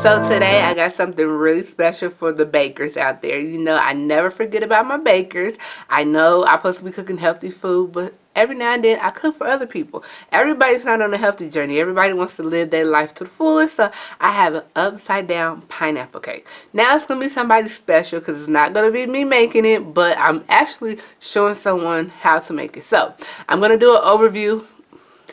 So today I got something really special for the bakers out there. You know, I never forget about my bakers. I know I'm supposed to be cooking healthy food, but every now and then I cook for other people. Everybody's not on a healthy journey. Everybody wants to live their life to the fullest. So I have an upside down pineapple cake. Now it's going to be somebody special because it's not going to be me making it, but I'm actually showing someone how to make it. So I'm going to do an overview.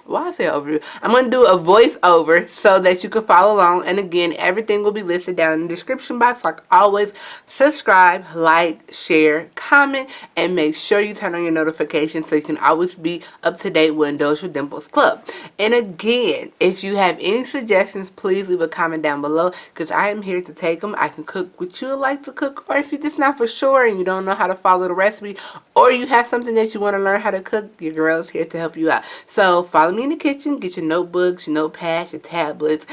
Why I say overview? I'm going to do a voiceover so that you can follow along. And again, everything will be listed down in the description box. Like always, subscribe, like, share, comment, and make sure you turn on your notifications so you can always be up to date with Indulge with Dimples Club. And again, if you have any suggestions, please leave a comment down below because I am here to take them. I can cook what you would like to cook, or if you're just not for sure and you don't know how to follow the recipe, or you have something that you want to learn how to cook, your girl's here to help you out. So follow me in the kitchen, get your notebooks, your notepads, your tablets.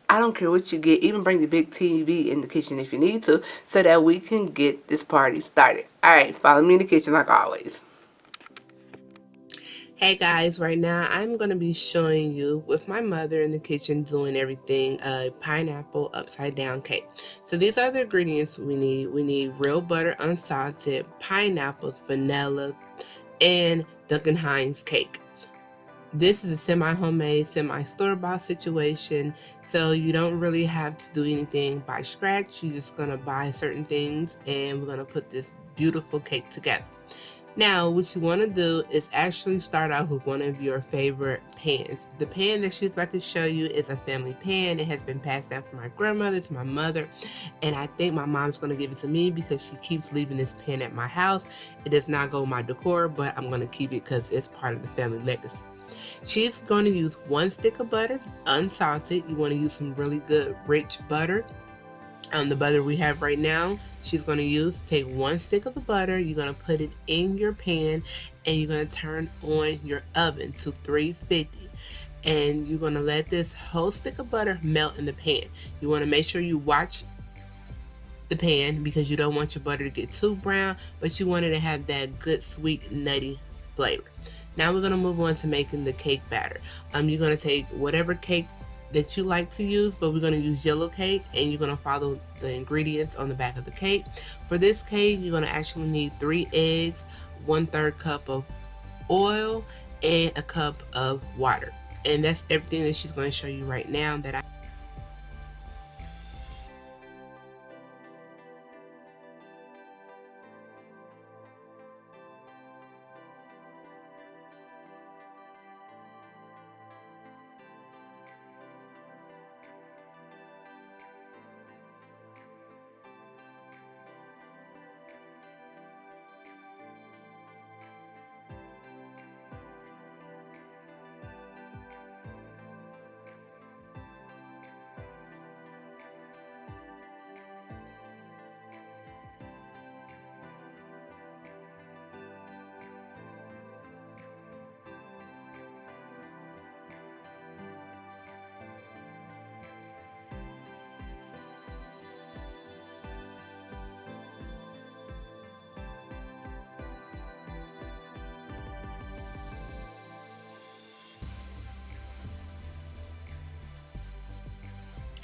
I don't care what you get, even bring the big TV in the kitchen if you need to, so that we can get this party started. Alright, follow me in the kitchen like always. Hey guys, right now I'm going to be showing you with my mother in the kitchen doing everything, a pineapple upside down cake. So these are the ingredients we need. We need real butter, unsalted, pineapples, vanilla, and Duncan Hines cake. This is a semi-homemade, semi-store-bought situation, so you don't really have to do anything by scratch. You're just going to buy certain things and we're going to put this beautiful cake together. Now, what you want to do is actually start out with one of your favorite pans. The pan that she's about to show you is a family pan. It has been passed down from my grandmother to my mother, and I think my mom's going to give it to me because she keeps leaving this pan at my house. It does not go with my decor, but I'm going to keep it because it's part of the family legacy. She's going to use 1 stick of butter, unsalted. You want to use some really good rich butter. The butter we have right now, she's going to use, take 1 stick of the butter, you're going to put it in your pan, and you're going to turn on your oven to 350. And you're going to let this whole stick of butter melt in the pan. You want to make sure you watch the pan because you don't want your butter to get too brown, but you want it to have that good, sweet, nutty flavor. Now we're going to move on to making the cake batter. You're going to take whatever cake that you like to use, but we're going to use yellow cake, and you're going to follow the ingredients on the back of the cake. For this cake, you're going to actually need 3 eggs, 1/3 cup of oil, and a cup of water. And that's everything that she's going to show you right now that I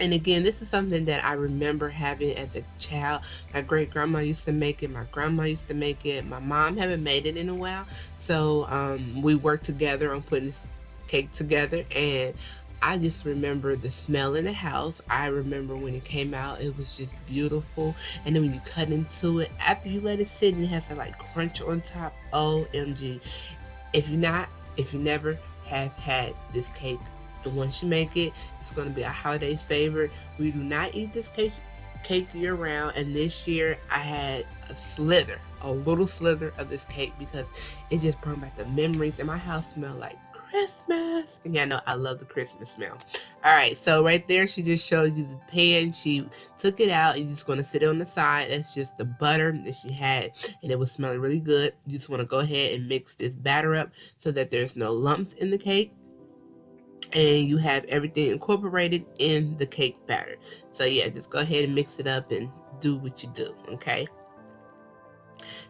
And again, this is something that I remember having as a child. My great grandma used to make it. My grandma used to make it. My mom haven't made it in a while. So we worked together on putting this cake together. And I just remember the smell in the house. I remember when it came out, it was just beautiful. And then when you cut into it, after you let it sit and it has that like crunch on top, OMG. If you never have had this cake, and once you make it, it's going to be a holiday favorite. We do not eat this cake year round, and this year I had a little slither of this cake because it just brought back the memories, and my house smelled like Christmas. And yeah, I know I love the Christmas smell. Alright, so right there she just showed you the pan. She took it out and you're just going to sit it on the side. That's just the butter that she had, and it was smelling really good. You just want to go ahead and mix this batter up so that there's no lumps in the cake, and you have everything incorporated in the cake batter. So yeah, just go ahead and mix it up and do what you do, okay?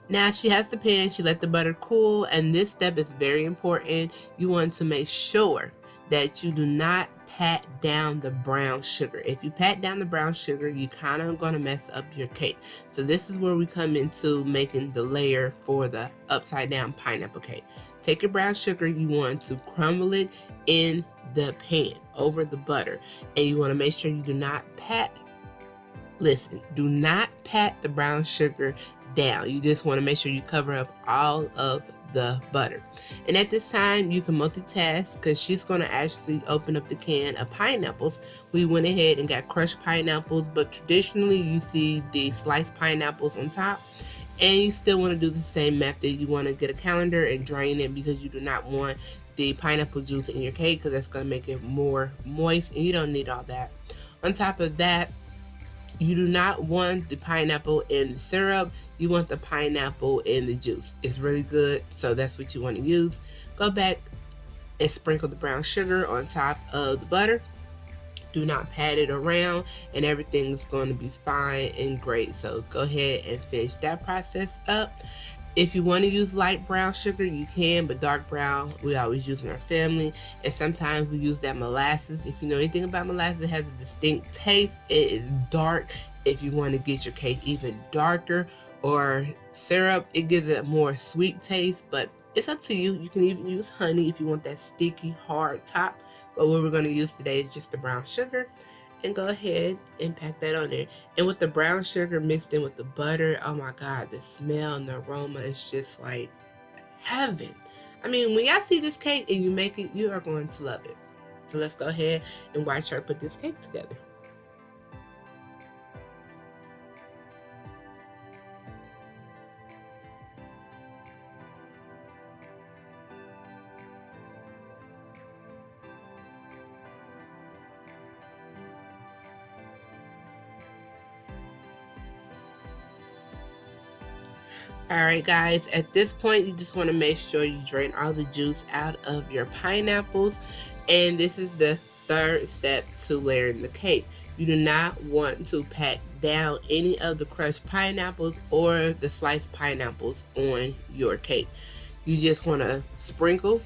Now she has the pan, she let the butter cool, and this step is very important. You want to make sure that you do not pat down the brown sugar. If you pat down the brown sugar, you kind of going to mess up your cake. So this is where we come into making the layer for the upside down pineapple cake. Take your brown sugar, you want to crumble it in the pan over the butter, and you want to make sure you do not pat. Listen, do not pat the brown sugar down. You just want to make sure you cover up all of the butter. And at this time, you can multitask because she's going to actually open up the can of pineapples. We went ahead and got crushed pineapples, but traditionally you see the sliced pineapples on top. And you still want to do the same method. You want to get a colander and drain it because you do not want the pineapple juice in your cake because that's going to make it more moist, and you don't need all that. On top of that, you do not want the pineapple in the syrup. You want the pineapple in the juice. It's really good, so that's what you want to use. Go back and sprinkle the brown sugar on top of the butter. Do not pat it around, and everything's going to be fine and great. So go ahead and finish that process up. If you want to use light brown sugar, you can, but dark brown we always use in our family. And sometimes we use that molasses. If you know anything about molasses, it has a distinct taste. It is dark. If you want to get your cake even darker, or syrup, it gives it a more sweet taste, but it's up to you. You can even use honey if you want that sticky, hard top. But what we're going to use today is just the brown sugar. And go ahead and pack that on there. And with the brown sugar mixed in with the butter, oh my God, the smell and the aroma is just like heaven. I mean, when y'all see this cake and you make it, you are going to love it. So let's go ahead and watch her put this cake together. Alright guys, at this point you just want to make sure you drain all the juice out of your pineapples, and this is the third step to layering the cake. You do not want to pack down any of the crushed pineapples or the sliced pineapples on your cake. You just want to sprinkle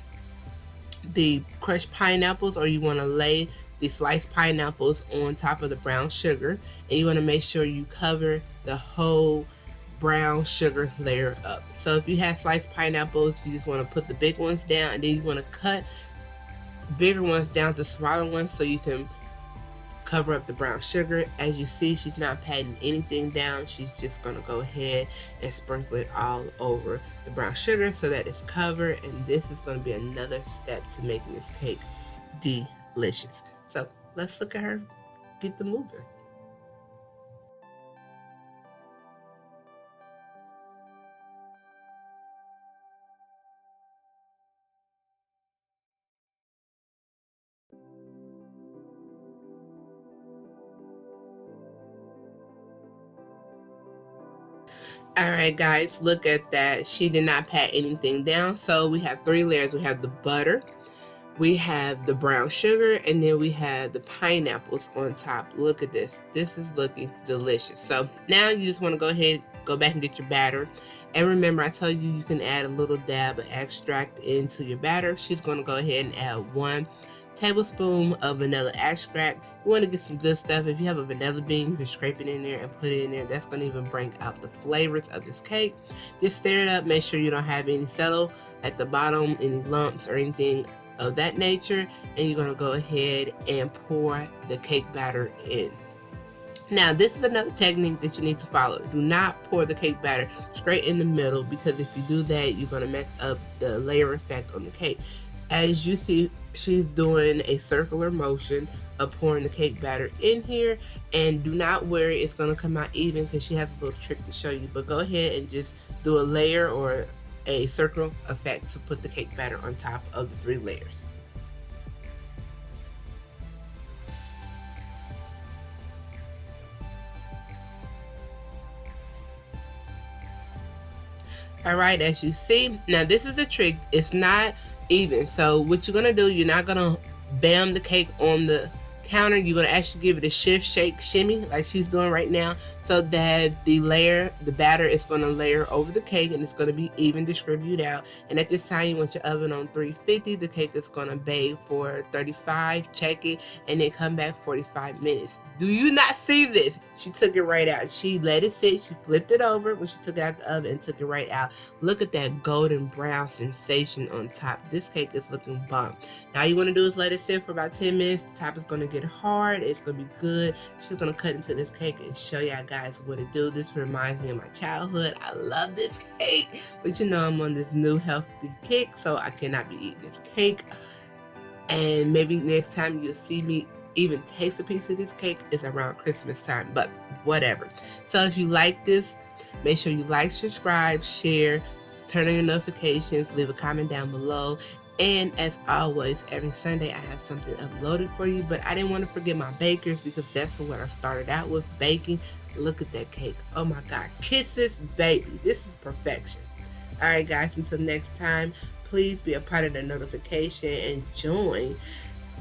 the crushed pineapples, or you want to lay the sliced pineapples on top of the brown sugar, and you want to make sure you cover the whole brown sugar layer up. So if you have sliced pineapples, you just want to put the big ones down, and then you want to cut bigger ones down to smaller ones so you can cover up the brown sugar. As you see, she's not patting anything down. She's just going to go ahead and sprinkle it all over the brown sugar so that it's covered, and this is going to be another step to making this cake delicious. So let's look at her get the moving. Alright guys, look at that. She did not pat anything down. So we have three layers. We have the butter, we have the brown sugar, and then we have the pineapples on top. Look at this. This is looking delicious. So now you just want to go back and get your batter. And remember, I told you you can add a little dab of extract into your batter. She's going to go ahead and add 1 tablespoon of vanilla extract. You want to get some good stuff. If you have a vanilla bean, you can scrape it in there and put it in there. That's going to even bring out the flavors of this cake. Just stir it up. Make sure you don't have any settle at the bottom, any lumps or anything of that nature. And you're going to go ahead and pour the cake batter in. Now, this is another technique that you need to follow. Do not pour the cake batter straight in the middle, because if you do that, you're going to mess up the layer effect on the cake. As you see, she's doing a circular motion of pouring the cake batter in here, and do not worry, it's going to come out even because she has a little trick to show you. But go ahead and just do a layer or a circle effect to put the cake batter on top of the 3 layers. Alright, as you see, now this is a trick. It's not even. So what you're going to do, you're not going to bam the cake on the counter, you're going to actually give it a shift, shake, shimmy like she's doing right now, so that the batter is going to layer over the cake and it's going to be even distributed out. And at this time, you want your oven on 350. The cake is going to bake for 35. Check it, and then come back 45 minutes. Do you not see this? She took it right out. She let it sit. She flipped it over when she took it out the oven and took it right out. Look at that golden brown sensation on top. This cake is looking bomb. Now you want to do is let it sit for about 10 minutes. The top is going to get hard. It's going to be good. She's going to cut into this cake and show y'all guys what it do. This reminds me of my childhood. I love this cake. But you know I'm on this new healthy kick, so I cannot be eating this cake. And maybe next time you'll see me even taste a piece of this cake is around Christmas time, but whatever. So if you like this, make sure you like, subscribe, share, turn on your notifications, leave a comment down below. And as always, every Sunday I have something uploaded for you, but I didn't want to forget my bakers because that's what I started out with, baking. Look at that cake. Oh my God. Kisses, baby. This is perfection. All right, guys, until next time, please be a part of the notification and join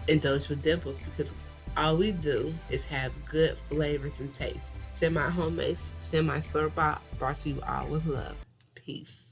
Indulge with Dimples, because all we do is have good flavors and taste. Semi-homemade, semi-store-bought, brought to you all with love. Peace.